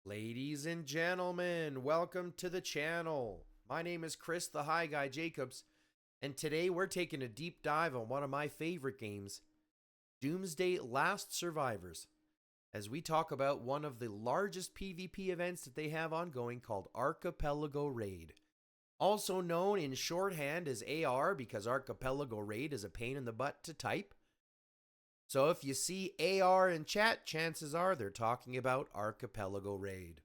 Ladies and gentlemen, welcome to the channel. My name is Chris the High Guy Jacobs, and today we're taking a deep dive on one of my favorite games, Doomsday Last Survivors, as we talk about one of the largest PvP events that they have ongoing called Archipelago Raid. Also known in shorthand as AR because Archipelago Raid is a pain in the butt to type. So if you see AR in chat, chances are they're talking about Archipelago Raid.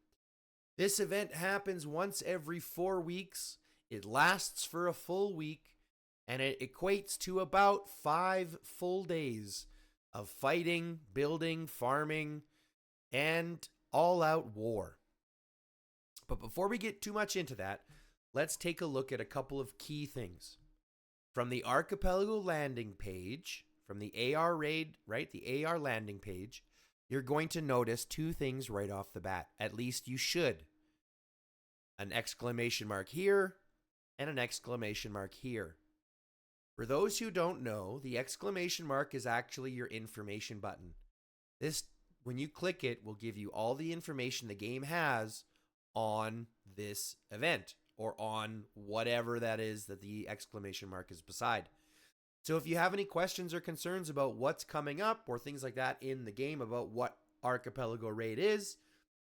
This event happens once every 4 weeks. It lasts for a full week, and it equates to about 5 full days of fighting, building, farming, and all-out war. But before we get too much into that, let's take a look at a couple of key things. From the Archipelago landing page, from the AR raid, right, the AR landing page, you're going to notice two things right off the bat. At least you should. An exclamation mark here and an exclamation mark here. For those who don't know, the exclamation mark is actually your information button. This, when you click it, will give you all the information the game has on this event or on whatever that is that the exclamation mark is beside. So if you have any questions or concerns about what's coming up or things like that in the game about what Archipelago Raid is,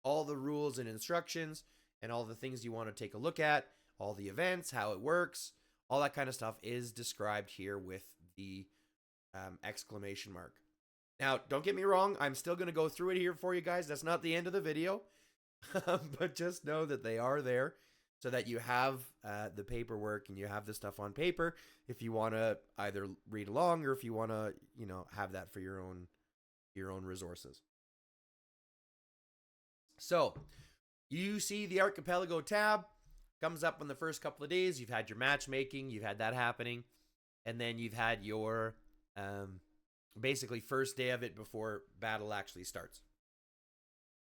all the rules and instructions and all the things you want to take a look at, all the events, how it works, all that kind of stuff is described here with the exclamation mark. Now, don't get me wrong, I'm still going to go through it here for you guys. That's not the end of the video, but just know that they are there, so that you have the paperwork and you have the stuff on paper if you want to either read along or if you want to, have that for your own resources. So you see the Archipelago tab comes up in the first couple of days. You've had your matchmaking, you've had that happening, and then you've had your basically first day of it before battle actually starts.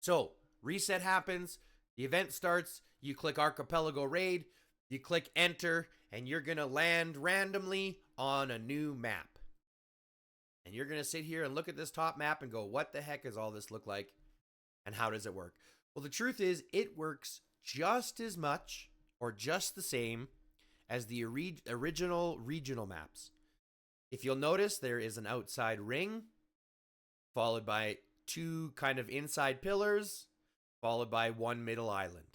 So reset happens. The event starts, you click Archipelago Raid, you click enter, and you're going to land randomly on a new map. And you're going to sit here and look at this top map and go, what the heck does all this look like? And how does it work? Well, the truth is, it works just as much or just the same as the original regional maps. If you'll notice, there is an outside ring, followed by two kind of inside pillars, followed by one middle island.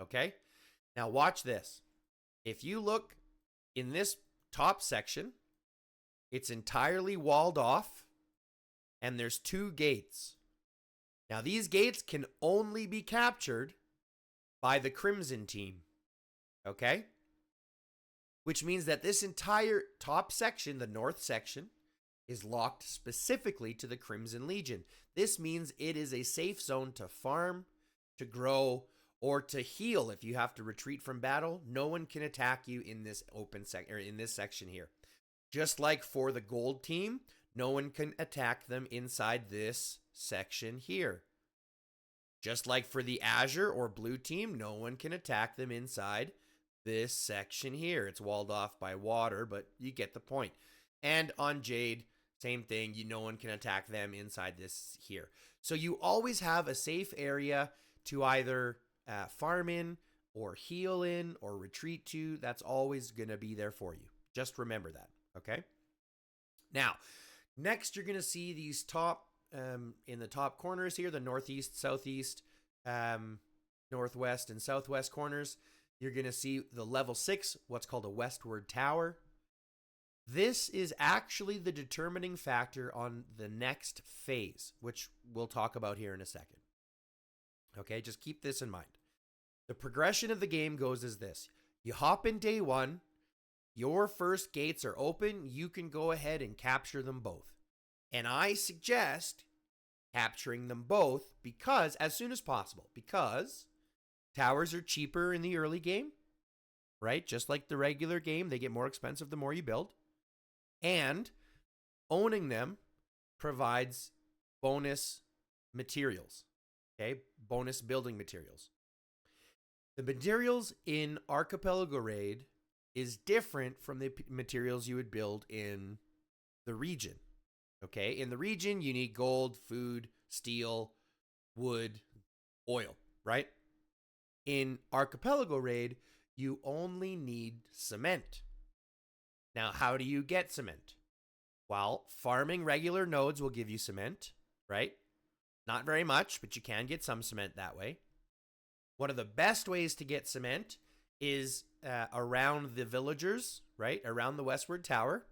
Okay? Now watch this. If you look in this top section, it's entirely walled off, and there's two gates. Now these gates can only be captured by the Crimson team. Okay? Which means that this entire top section, the north section, is locked specifically to the Crimson Legion. This means it is a safe zone to farm, to grow, or to heal if you have to retreat from battle. No one can attack you in this open in this section here. Just like for the gold team, no one can attack them inside this section here. Just like for the azure or blue team, no one can attack them inside this section here. It's walled off by water, but you get the point. And on Jade, same thing, no one can attack them inside this here. So you always have a safe area to either farm in or heal in or retreat to. That's always going to be there for you. Just remember that, okay? Now, next you're going to see these top, in the top corners here, the northeast, southeast, northwest, and southwest corners. You're going to see the level 6, what's called a westward tower. This is actually the determining factor on the next phase, which we'll talk about here in a second. Okay, just keep this in mind. The progression of the game goes as this. You hop in day 1, your first gates are open, you can go ahead and capture them both. And I suggest capturing them both because, as soon as possible, because towers are cheaper in the early game, right? Just like the regular game, they get more expensive the more you build. And owning them provides bonus materials, okay? Bonus building materials. The materials in Archipelago Raid is different from the materials you would build in the region, okay? In the region, you need gold, food, steel, wood, oil. right? In Archipelago Raid, you only need cement. Now, how do you get cement? Well, farming regular nodes will give you cement, right? Not very much, but you can get some cement that way. One of the best ways to get cement is around the villagers, right? Around the Westward Tower.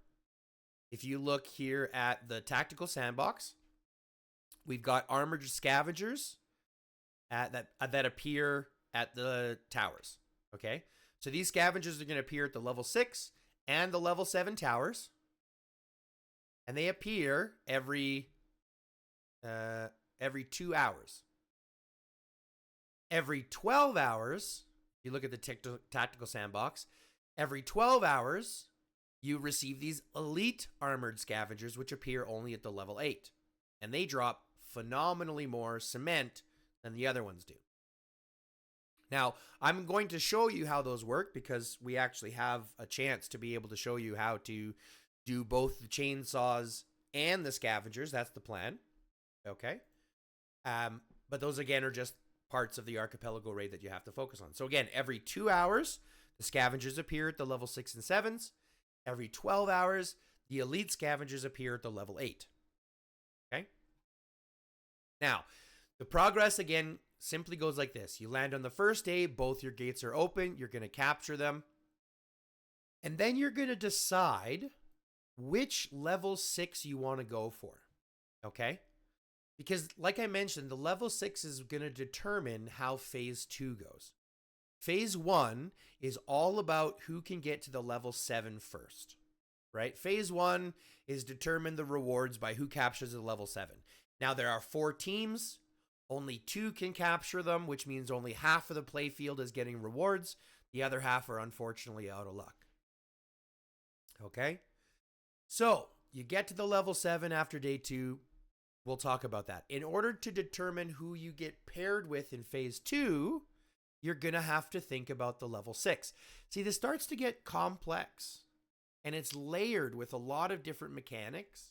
If you look here at the tactical sandbox, we've got armored scavengers that appear at the towers, okay? So these scavengers are going to appear at the level 6 and the level 7 towers. And they appear every 2 hours. Every 12 hours, you look at the tactical sandbox, every 12 hours, you receive these elite armored scavengers, which appear only at the level 8. And they drop phenomenally more cement than the other ones do. Now, I'm going to show you how those work because we actually have a chance to be able to show you how to do both the chainsaws and the scavengers. That's the plan. Okay. But those, again, are just parts of the Archipelago raid that you have to focus on. So, again, every 2 hours, the scavengers appear at the level 6 and 7s. Every 12 hours, the elite scavengers appear at the level 8. Okay. Now, the progress, again, simply goes like this. You land on the first day, both your gates are open, you're going to capture them, and then you're going to decide which level 6 you want to go for, okay? Because like I mentioned, the level 6 is going to determine how phase 2 goes. Phase 1 is all about who can get to the level 7 first, right? Phase 1 is determine the rewards by who captures the level 7. Now, there are 4 teams. Only 2 can capture them, which means only half of the playfield is getting rewards. The other half are unfortunately out of luck. Okay? So, you get to the level 7 after day 2. We'll talk about that. In order to determine who you get paired with in phase 2, you're going to have to think about the level 6. See, this starts to get complex, and it's layered with a lot of different mechanics.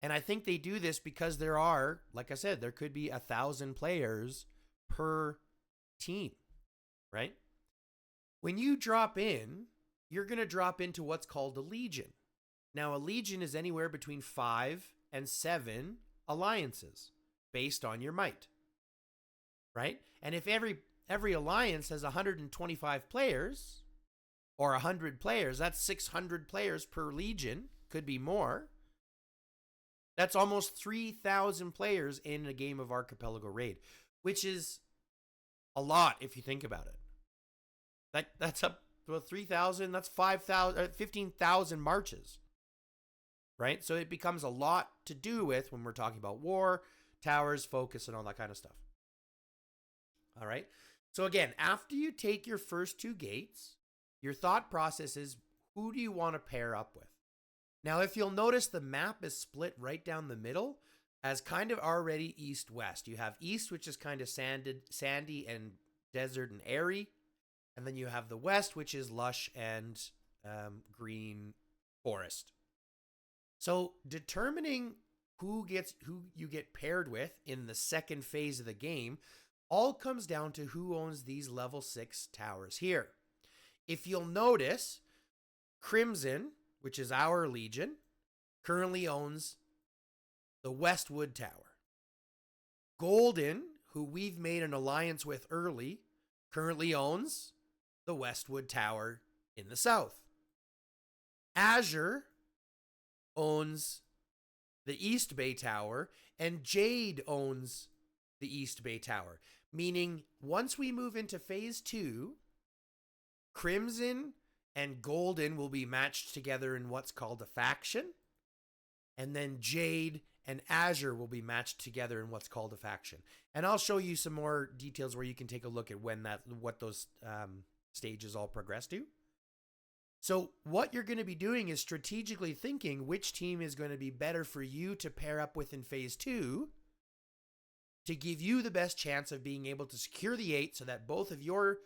And I think they do this because there are, like I said, there could be 1,000 players per team, right? When you drop in, you're going to drop into what's called a legion. Now, a legion is anywhere between 5 and 7 alliances based on your might, right? And if every alliance has 125 players or 100 players, that's 600 players per legion, could be more. That's almost 3,000 players in a game of Archipelago Raid, which is a lot if you think about it. That's up to 3,000, that's 15,000 marches, right? So it becomes a lot to do with when we're talking about war, towers, focus, and all that kind of stuff. All right. So again, after you take your first 2 gates, your thought process is, who do you want to pair up with? Now, if you'll notice, the map is split right down the middle as kind of already east-west. You have east, which is kind of sandy and desert and airy. And then you have the west, which is lush and green forest. So determining who you get paired with in the second phase of the game all comes down to who owns these level 6 towers here. If you'll notice, Crimson, which is our legion, currently owns the Westwood Tower. Golden, who we've made an alliance with early, currently owns the Westwood Tower in the south. Azure owns the East Bay Tower, and Jade owns the East Bay Tower. Meaning, once we move into phase 2, Crimson and Golden will be matched together in what's called a faction. And then Jade and Azure will be matched together in what's called a faction. And I'll show you some more details where you can take a look at what those stages all progress to. So what you're going to be doing is strategically thinking which team is going to be better for you to pair up with in phase 2 to give you the best chance of being able to secure the 8 so that both of your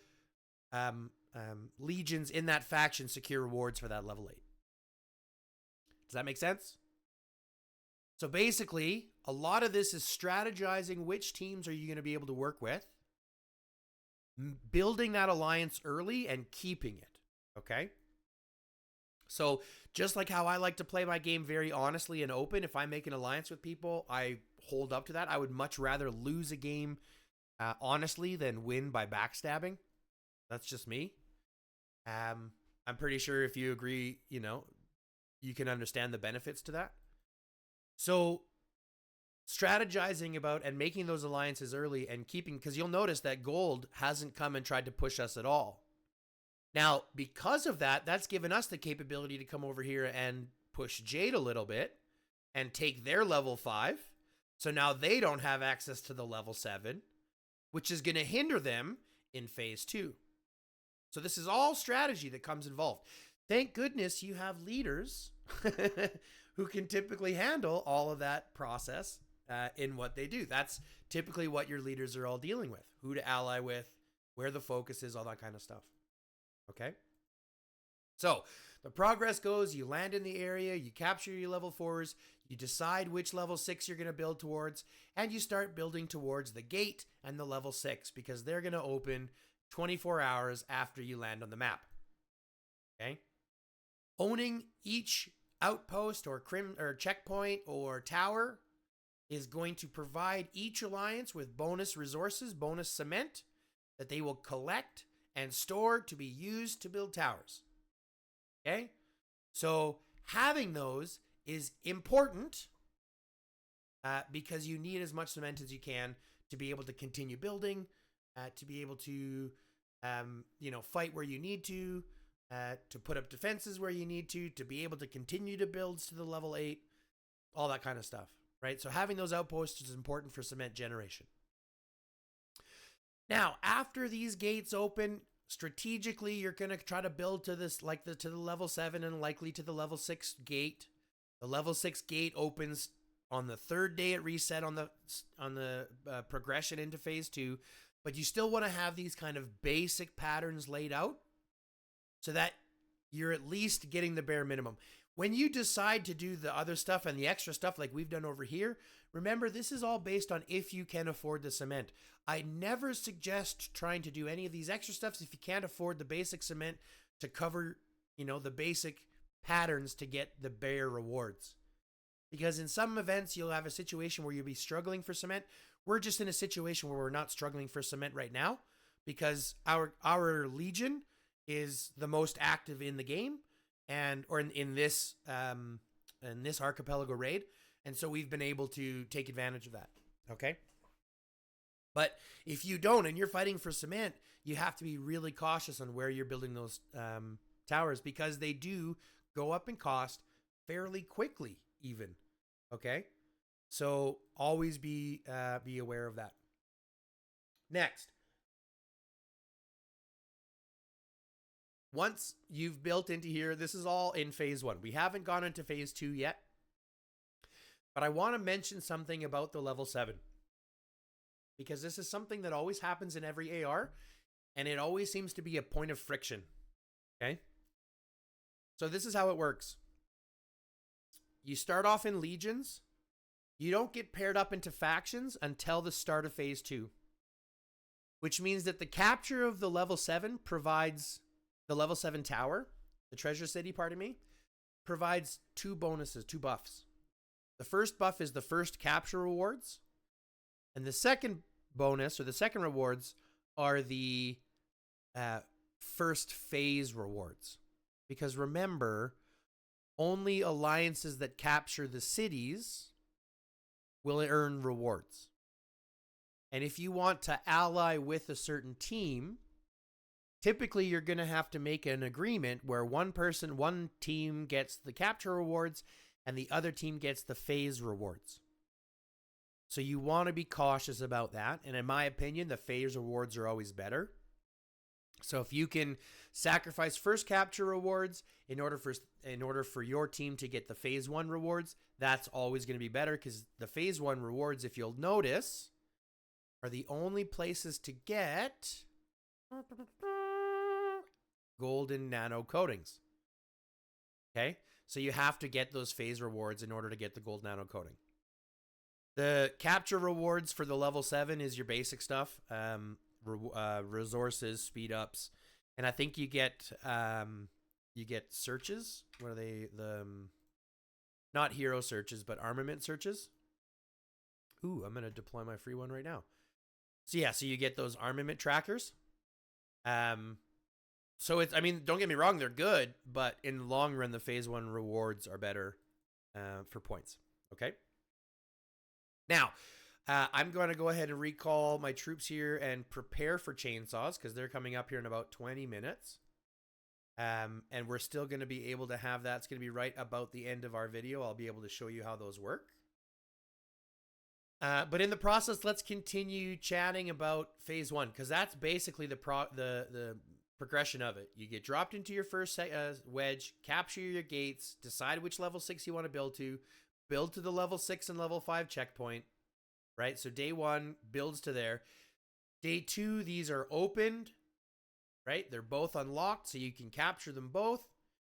legions in that faction secure rewards for that level 8. Does that make sense? So basically, a lot of this is strategizing which teams are you going to be able to work with building that alliance early and keeping it. Okay. So just like how I like to play my game very honestly and open, if I make an alliance with people, I hold up to that. I would much rather lose a game honestly than win by backstabbing. That's just me. I'm pretty sure if you agree, you can understand the benefits to that. So strategizing about and making those alliances early and keeping, because you'll notice that gold hasn't come and tried to push us at all. Now, because of that, that's given us the capability to come over here and push Jade a little bit and take their level 5. So now they don't have access to the level 7, which is going to hinder them in phase 2. So this is all strategy that comes involved. Thank goodness you have leaders who can typically handle all of that process in what they do. That's typically what your leaders are all dealing with. Who to ally with, where the focus is, all that kind of stuff. Okay? So the progress goes, you land in the area, you capture your level 4s, you decide which level 6 you're going to build towards, and you start building towards the gate and the level 6 because they're going to open 24 hours after you land on the map. Okay? Owning each outpost or checkpoint or tower is going to provide each alliance with bonus resources, bonus cement that they will collect and store to be used to build towers. Okay? So having those is important because you need as much cement as you can to be able to continue building, to be able to, fight where you need to put up defenses where you need to be able to continue to build to the level 8, all that kind of stuff, right? So having those outposts is important for cement generation. Now, after these gates open, strategically, you're going to try to build to this, to the level 7 and likely to the level 6 gate. The level 6 gate opens on the 3rd day at reset on the progression into phase 2, but you still want to have these kind of basic patterns laid out so that you're at least getting the bare minimum. When you decide to do the other stuff and the extra stuff like we've done over here, remember, this is all based on if you can afford the cement. I never suggest trying to do any of these extra stuffs if you can't afford the basic cement to cover, the basic patterns to get the bare rewards. Because in some events, you'll have a situation where you'll be struggling for cement. We're just in a situation where we're not struggling for cement right now because our Legion is the most active in the game or in this Archipelago raid. And so we've been able to take advantage of that. Okay. But if you don't and you're fighting for cement, you have to be really cautious on where you're building those towers because they do go up in cost fairly quickly even. Okay. So always be aware of that. Next. Once you've built into here, this is all in phase 1. We haven't gone into phase 2 yet. But I want to mention something about the level 7. Because this is something that always happens in every AR. And it always seems to be a point of friction. Okay? So this is how it works. You start off in legions. You don't get paired up into factions until the start of phase 2. Which means that the capture of the level 7 provides... The level 7 tower, the treasure city, provides 2 bonuses, 2 buffs. The first buff is the first capture rewards. And the second bonus, or the second rewards, are the first phase rewards. Because remember, only alliances that capture the cities will earn rewards. And if you want to ally with a certain team... Typically, you're going to have to make an agreement where one team gets the capture rewards and the other team gets the phase rewards. So you want to be cautious about that. And in my opinion, the phase rewards are always better. So if you can sacrifice first capture rewards in order for your team to get the phase 1 rewards, that's always going to be better because the phase 1 rewards, if you'll notice, are the only places to get golden nano coatings. Okay? So you have to get those phase rewards in order to get the gold nano coating. The capture rewards for the level 7 is your basic stuff. resources, speed ups, and I think you get searches where they not hero searches but armament searches. Ooh, I'm gonna deploy my free one right now. So yeah, so you get those armament trackers. So it's, I mean, don't get me wrong, they're good, but in the long run, the phase 1 rewards are better for points. Okay. Now, I'm going to go ahead and recall my troops here and prepare for chainsaws because they're coming up here in about 20 minutes. And we're still going to be able to have that. It's going to be right about the end of our video. I'll be able to show you how those work. But in the process, let's continue chatting about phase 1 because that's basically the progression of it. You get dropped into your first wedge, capture your gates, decide which level 6 you want to build to the level 6 and level 5 checkpoint, right? So day 1 builds to there. Day 2, these are opened, right? They're both unlocked, so you can capture them both.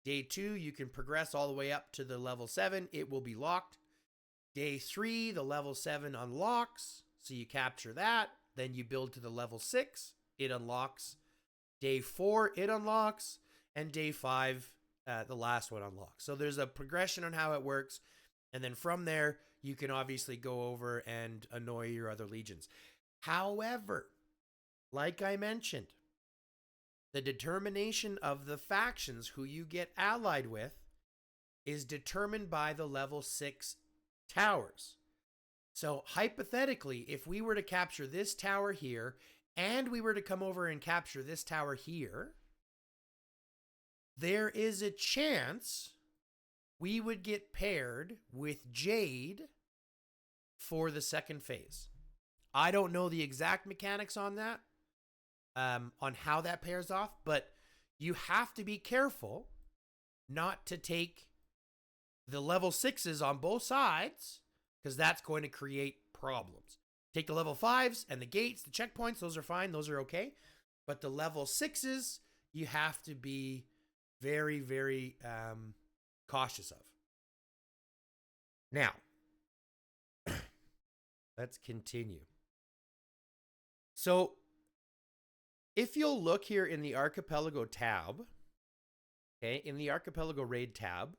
Day 2, you can progress all the way up to the level 7. It will be locked. Day 3, the level 7 unlocks, so you capture that. Then you build to the level 6. It unlocks. Day 4, it unlocks. And day 5, the last one unlocks. So there's a progression on how it works. And then from there, you can obviously go over and annoy your other legions. However, like I mentioned, the determination of the factions who you get allied with is determined by the level 6 towers. So hypothetically, if we were to capture this tower here and we were to come over and capture this tower here, there is a chance we would get paired with Jade for the second phase. I don't know the exact mechanics on that, on how that pairs off, but you have to be careful not to take the level 6s on both sides because that's going to create problems. Take the level 5s and the gates, the checkpoints, those are fine, those are okay. But the level 6s, you have to be very, very cautious of. Now, let's continue. So, if you'll look here in the Archipelago tab, okay, in the Archipelago raid tab,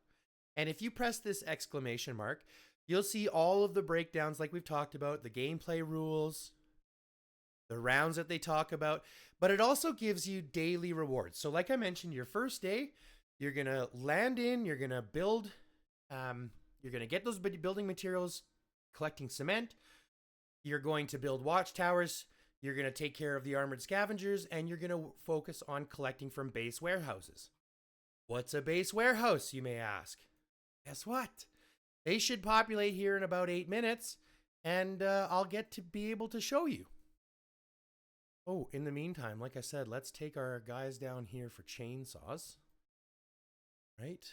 and if you press this exclamation mark, you'll see all of the breakdowns like we've talked about, the gameplay rules, the rounds that they talk about, but it also gives you daily rewards. So like I mentioned, your first day, you're going to land in, you're going to build, you're going to get those building materials, collecting cement, you're going to build watchtowers, you're going to take care of the armored scavengers, and you're going to focus on collecting from base warehouses. What's a base warehouse, you may ask? Guess what? They should populate here in about 8 minutes, and I'll get to be able to show you. Oh, in the meantime, like I said, let's take our guys down here for chainsaws. Right?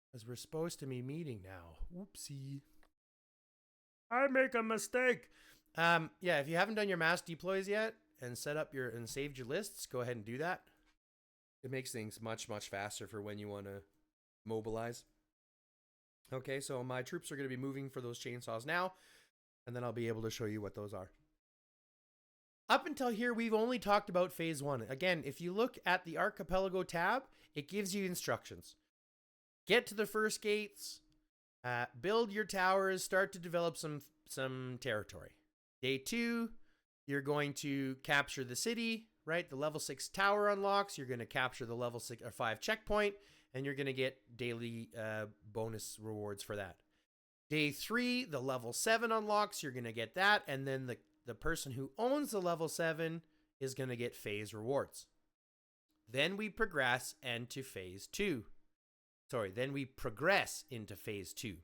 Because we're supposed to be meeting now. Whoopsie. I make a mistake. Yeah, if you haven't done your mass deploys yet and set up your and saved your lists, go ahead and do that. It makes things much, much faster for when you want to mobilize. Okay, so my troops are going to be moving for those chainsaws now, and then I'll be able to show you what those are. Up until here, we've only talked about phase 1. Again, if you look at the Archipelago tab, it gives you instructions. Get to the first gates, build your towers, start to develop some territory. Day 2, you're going to capture the city, right? The level 6 tower unlocks. You're going to capture the level 6 or 5 checkpoint, and you're going to get daily bonus rewards for that. Day 3, the level 7 unlocks. You're going to get that, and then the person who owns the level 7 is going to get phase rewards. Then we progress into phase 2. Then we progress into phase 2.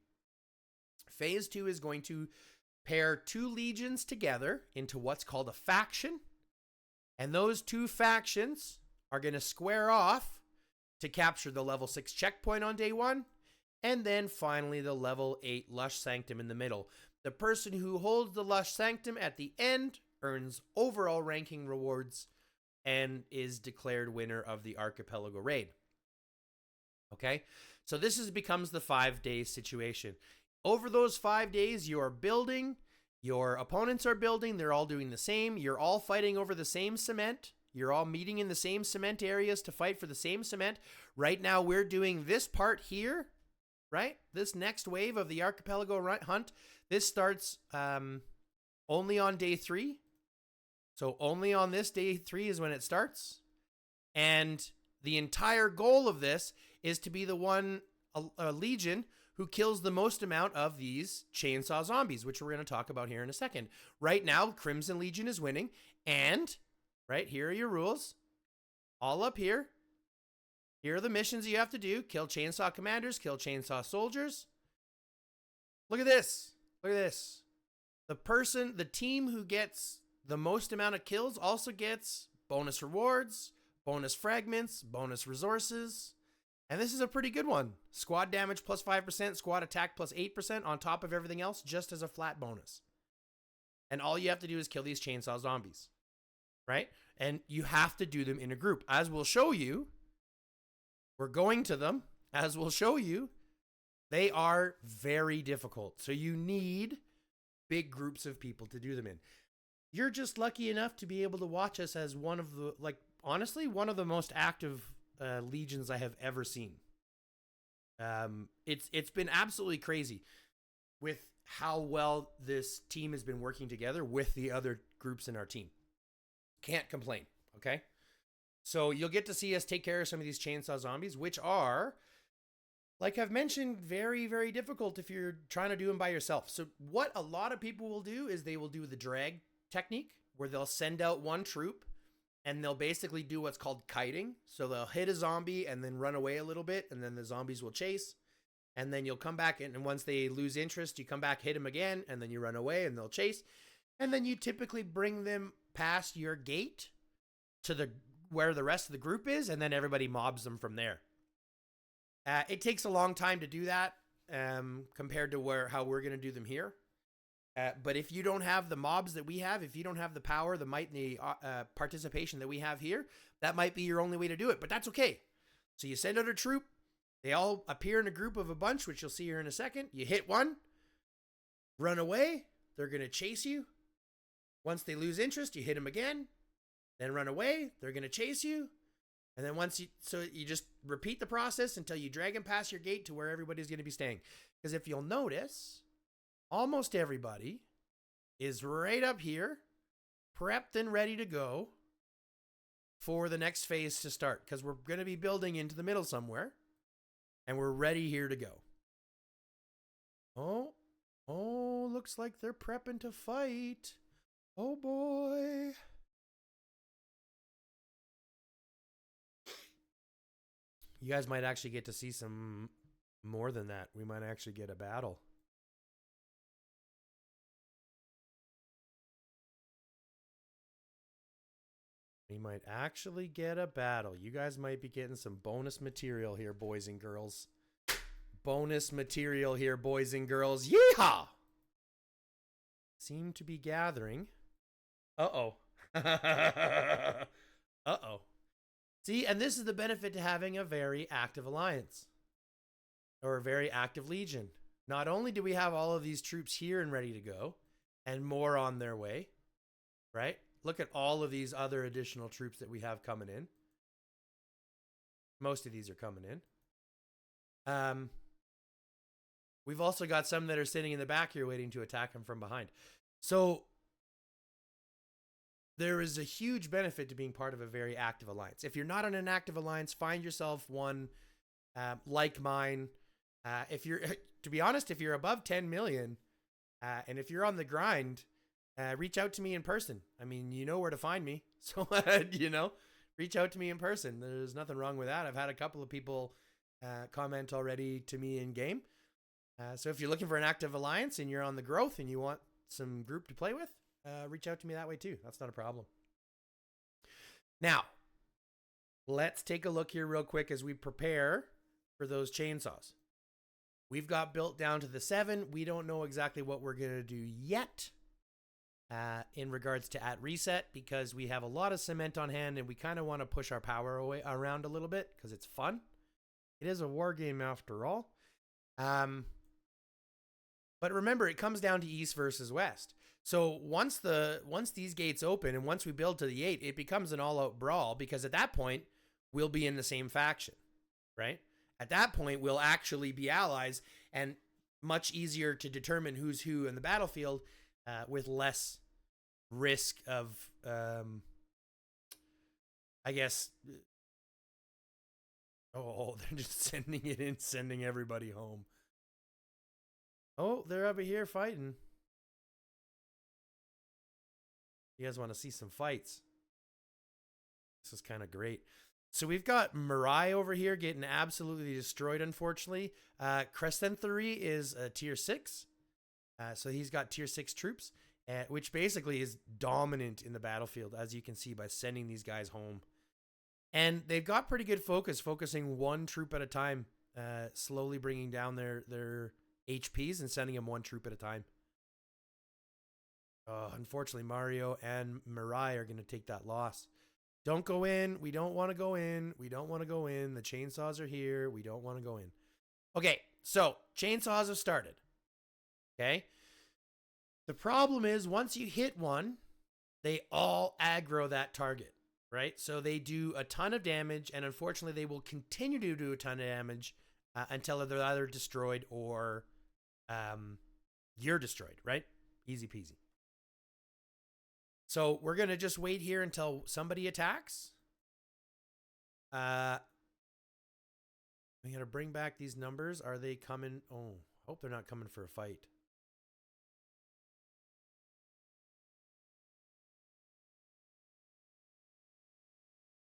Phase 2 is going to pair 2 legions together into what's called a faction. And those 2 factions are going to square off to capture the level 6 checkpoint on day 1. And then finally the level 8 Lush Sanctum in the middle. The person who holds the Lush Sanctum at the end earns overall ranking rewards and is declared winner of the Archipelago raid. Okay, so this becomes the 5-day situation. Over those 5 days, you are building Your opponents are building. They're all doing the same. You're all fighting over the same cement. You're all meeting in the same cement areas to fight for the same cement. Right now, we're doing this part here, right? This next wave of the Archipelago hunt. This starts only on day 3. So only on this day 3 is when it starts. And the entire goal of this is to be the one legion who kills the most amount of these chainsaw zombies, which we're going to talk about here in a second. Right now, Crimson Legion is winning. And, right, here are your rules. All up here. Here are the missions you have to do. Kill chainsaw commanders, kill chainsaw soldiers. Look at this. Look at this. The team who gets the most amount of kills also gets bonus rewards, bonus fragments, bonus resources. And this is a pretty good one. Squad damage plus 5%, squad attack plus 8% on top of everything else, just as a flat bonus. And all you have to do is kill these chainsaw zombies, right? And you have to do them in a group. As we'll show you, we're going to them. As we'll show you, they are very difficult. So you need big groups of people to do them in. You're just lucky enough to be able to watch us as one of the, honestly, one of the most active legions I have ever seen. It's been absolutely crazy with how well this team has been working together with the other groups in our team. Can't complain, okay? So you'll get to see us take care of some of these chainsaw zombies, which are, like I've mentioned, very, very difficult if you're trying to do them by yourself. So what a lot of people will do is they will do the drag technique, where they'll send out one troop and they'll basically do what's called kiting. So they'll hit a zombie and then run away a little bit, and then the zombies will chase. And then you'll come back, and once they lose interest, you come back, hit them again, and then you run away and they'll chase. And then you typically bring them past your gate to where the rest of the group is, and then everybody mobs them from there. It takes a long time to do that compared to how we're going to do them here. But if you don't have the mobs that we have, if you don't have the power, the might, and the participation that we have here, that might be your only way to do it. But that's okay. So you send out a troop. They all appear in a group of a bunch, which you'll see here in a second. You hit one, run away. They're going to chase you. Once they lose interest, you hit them again, then run away. They're going to chase you. And then so you just repeat the process until you drag them past your gate to where everybody's going to be staying. Because if you'll notice, almost everybody is right up here, prepped and ready to go for the next phase to start. Because we're going to be building into the middle somewhere, and we're ready here to go. Oh, looks like they're prepping to fight. Oh boy. You guys might actually get to see some more than that. We might actually get a battle. We might actually get a battle. You guys might be getting some bonus material here, boys and girls. Bonus material here, boys and girls. Yeehaw! Seem to be gathering. Uh-oh. Uh-oh. See, and this is the benefit to having a very active alliance. Or a very active legion. Not only do we have all of these troops here and ready to go, and more on their way, right? Look at all of these other additional troops that we have coming in. Most of these are coming in. We've also got some that are sitting in the back here waiting to attack them from behind. So there is a huge benefit to being part of a very active alliance. If you're not in an active alliance, find yourself one like mine. If you're, to be honest, if you're above 10 million, and if you're on the grind, reach out to me in person. I mean, you know where to find me. So, reach out to me in person. There's nothing wrong with that. I've had a couple of people comment already to me in game. So if you're looking for an active alliance and you're on the growth and you want some group to play with, reach out to me that way too. That's not a problem. Now, let's take a look here real quick as we prepare for those chainsaws. We've got built down to the 7. We don't know exactly what we're going to do yet in regards to at reset, because we have a lot of cement on hand and we kind of want to push our power away around a little bit because it's fun. It is a war game after all. But remember, it comes down to East versus West. So once these gates open and once we build to the 8, it becomes an all-out brawl because at that point we'll be in the same faction, right? At that point we'll actually be allies and much easier to determine who's who in the battlefield with less risk of I guess they're just sending it in, sending everybody home. Oh, they're over here fighting. You guys want to see some fights? This is kind of great. So we've got Mirai over here getting absolutely destroyed, unfortunately. Crescenthery is a tier 6. So he's got tier 6 troops, which basically is dominant in the battlefield, as you can see by sending these guys home. And they've got pretty good focusing one troop at a time, slowly bringing down their HPs and sending them one troop at a time. Unfortunately, Mario and Mirai are going to take that loss. Don't go in. We don't want to go in. We don't want to go in. The chainsaws are here. We don't want to go in. Okay, so chainsaws have started. Okay. The problem is once you hit one, they all aggro that target, right? So they do a ton of damage, and unfortunately, they will continue to do a ton of damage until they're either destroyed or you're destroyed, right? Easy peasy. So we're going to just wait here until somebody attacks. We got to bring back these numbers. Are they coming? Oh, hope they're not coming for a fight.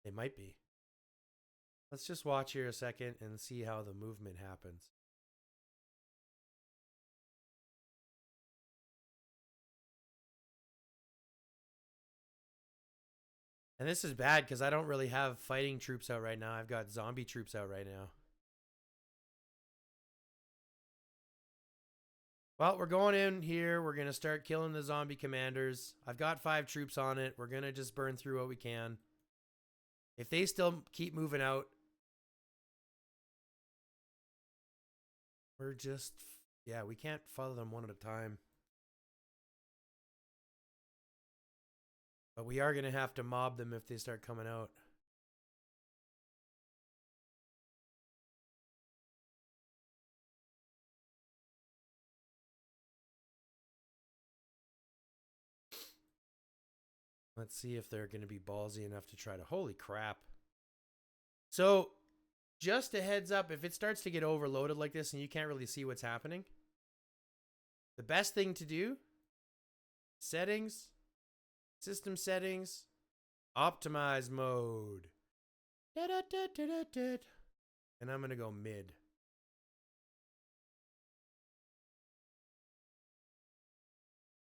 They might be. Let's just watch here a second and see how the movement happens. And this is bad because I don't really have fighting troops out right now. I've got zombie troops out right now. Well, we're going in here. We're going to start killing the zombie commanders. I've got 5 troops on it. We're going to just burn through what we can. If they still keep moving out, we're just... Yeah, we can't follow them one at a time. But we are going to have to mob them if they start coming out. Let's see if they're going to be ballsy enough to try to... Holy crap. So, just a heads up, if it starts to get overloaded like this and you can't really see what's happening, the best thing to do, settings, system settings, optimize mode. And I'm going to go mid.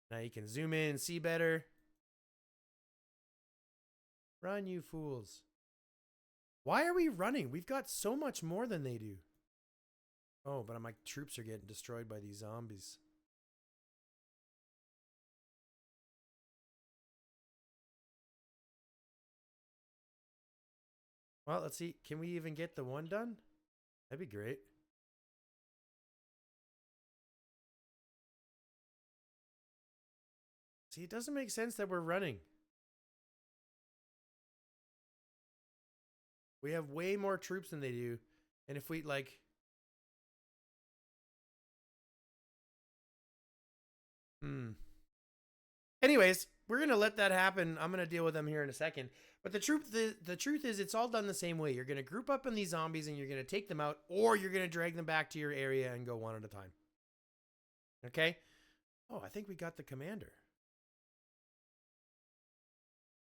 Now you can zoom in and see better. Run, you fools. Why are we running? We've got so much more than they do. Oh, but my troops are getting destroyed by these zombies. Well, let's see. Can we even get the one done? That'd be great. See, it doesn't make sense that we're running. We have way more troops than they do. And if we, like... Anyways, we're going to let that happen. I'm going to deal with them here in a second. But the truth is it's all done the same way. You're going to group up in these zombies and you're going to take them out, or you're going to drag them back to your area and go one at a time. Okay? Oh, I think we got the commander.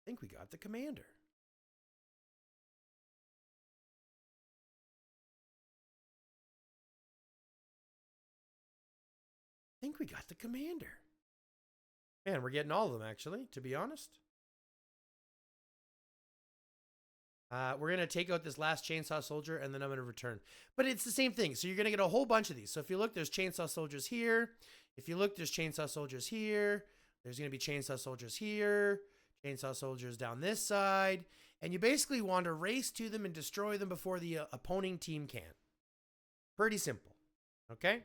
I think we got the commander. Man, we're getting all of them, actually, to be honest. We're going to take out this last chainsaw soldier, and then I'm going to return. But it's the same thing. So you're going to get a whole bunch of these. So if you look, there's chainsaw soldiers here. If you look, there's chainsaw soldiers here. There's going to be chainsaw soldiers here. Chainsaw soldiers down this side. And you basically want to race to them and destroy them before the opposing team can. Pretty simple. Okay?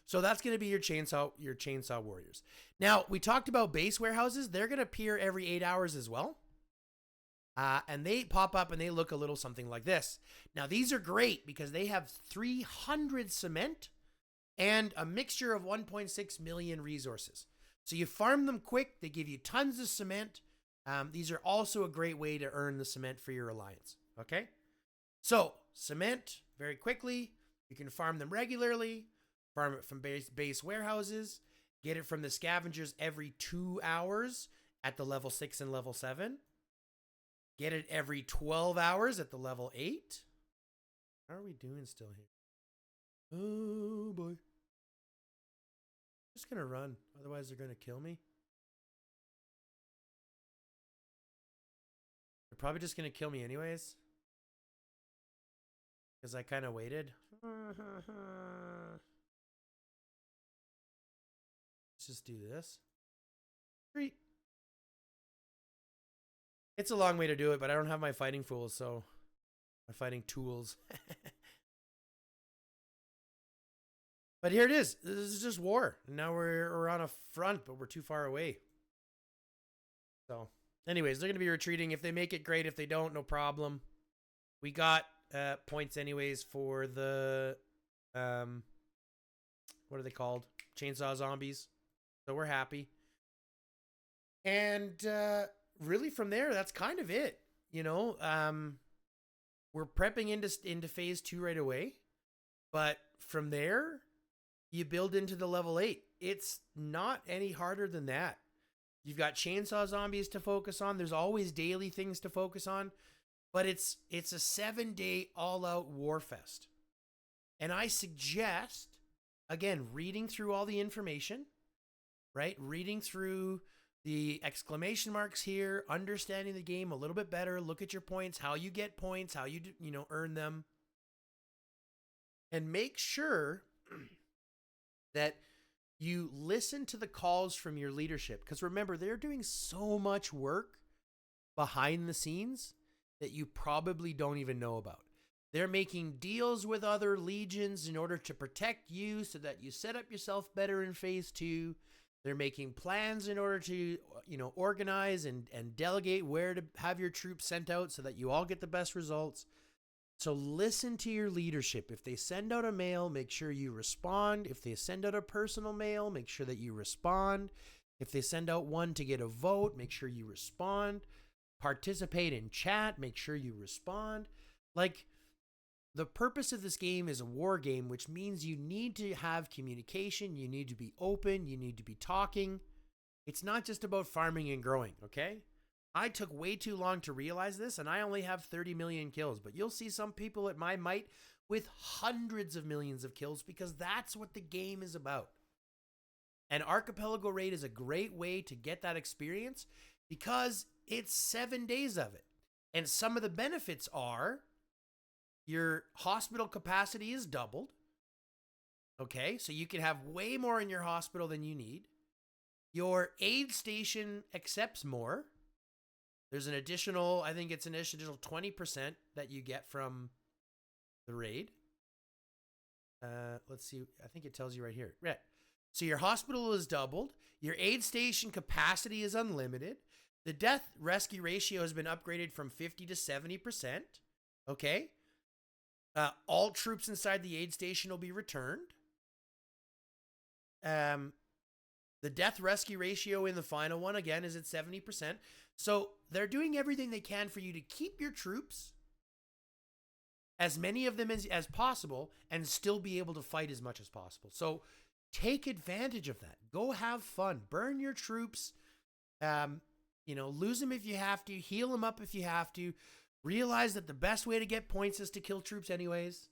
So that's going to be your chainsaw warriors. Now, we talked about base warehouses. They're going to appear every 8 hours as well. And they pop up and they look a little something like this. Now, these are great because they have 300 cement and a mixture of 1.6 million resources. So you farm them quick. They give you tons of cement. These are also a great way to earn the cement for your alliance. Okay? So, cement, very quickly. You can farm them regularly. Farm it from base warehouses. Get it from the scavengers every 2 hours at the level 6 and level 7. Get it every 12 hours at the level 8. How are we doing still here? Oh, boy. I'm just going to run. Otherwise, they're going to kill me. They're probably just going to kill me anyways. Because I kind of waited. Let's just do this. 3. It's a long way to do it, but I don't have my fighting fools, so my fighting tools. But here it is. This is just war. Now we're on a front, but we're too far away. So, anyways, they're going to be retreating. If they make it, great. If they don't, no problem. We got points anyways for the, what are they called? Chainsaw zombies. So we're happy. And really from there, that's kind of it. You know, we're prepping into phase 2 right away. But from there, you build into the level 8. It's not any harder than that. You've got chainsaw zombies to focus on. There's always daily things to focus on. But it's a 7-day all-out war fest. And I suggest, again, reading through all the information, right? Reading through the exclamation marks here, understanding the game a little bit better, look at your points, how you get points, how you earn them. And make sure that you listen to the calls from your leadership. Because remember, they're doing so much work behind the scenes that you probably don't even know about. They're making deals with other legions in order to protect you so that you set up yourself better in phase 2. They're making plans in order to, organize and delegate where to have your troops sent out so that you all get the best results. So listen to your leadership. If they send out a mail, make sure you respond. If they send out a personal mail, make sure that you respond. If they send out one to get a vote, make sure you respond. Participate in chat, make sure you respond. Like, the purpose of this game is a war game, which means you need to have communication, you need to be open, you need to be talking. It's not just about farming and growing, okay? I took way too long to realize this, and I only have 30 million kills, but you'll see some people at my might with hundreds of millions of kills because that's what the game is about. And Archipelago Raid is a great way to get that experience because it's 7 days of it. And some of the benefits are your hospital capacity is doubled. Okay, so you can have way more in your hospital than you need. Your aid station accepts more. There's an additional, I think it's an additional 20% that you get from the raid. Let's see, I think it tells you right here. Right. So your hospital is doubled. Your aid station capacity is unlimited. The death rescue ratio has been upgraded from 50 to 70%. Okay. All troops inside the aid station will be returned. The death rescue ratio in the final one, again, is at 70%. So they're doing everything they can for you to keep your troops, as many of them as possible, and still be able to fight as much as possible. So take advantage of that. Go have fun. Burn your troops. Lose them if you have to. Heal them up if you have to. Realize that the best way to get points is to kill troops anyways.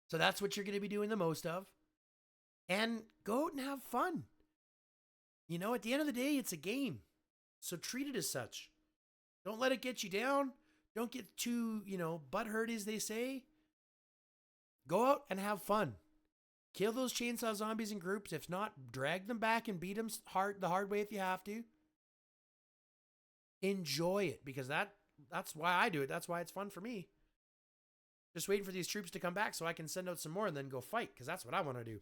So that's what you're going to be doing the most of. And go out and have fun. At the end of the day, it's a game. So treat it as such. Don't let it get you down. Don't get too, butthurt, as they say. Go out and have fun. Kill those chainsaw zombies in groups. If not, drag them back and beat them the hard way if you have to. Enjoy it, because that's why I do it. That's why it's fun for me. Just waiting for these troops to come back so I can send out some more and then go fight, because that's what I want to do.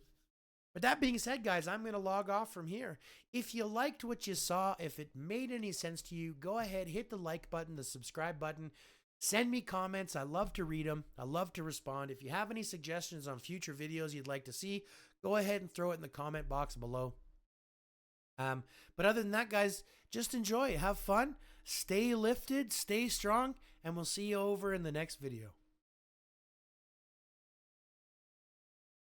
But that being said, guys, I'm going to log off from here. If you liked what you saw, if it made any sense to you, go ahead, hit the like button, the subscribe button. Send me comments. I love to read them. I love to respond. If you have any suggestions on future videos you'd like to see, go ahead and throw it in the comment box below. But other than that, guys, just enjoy. Have fun. Stay lifted. Stay strong. And we'll see you over in the next video.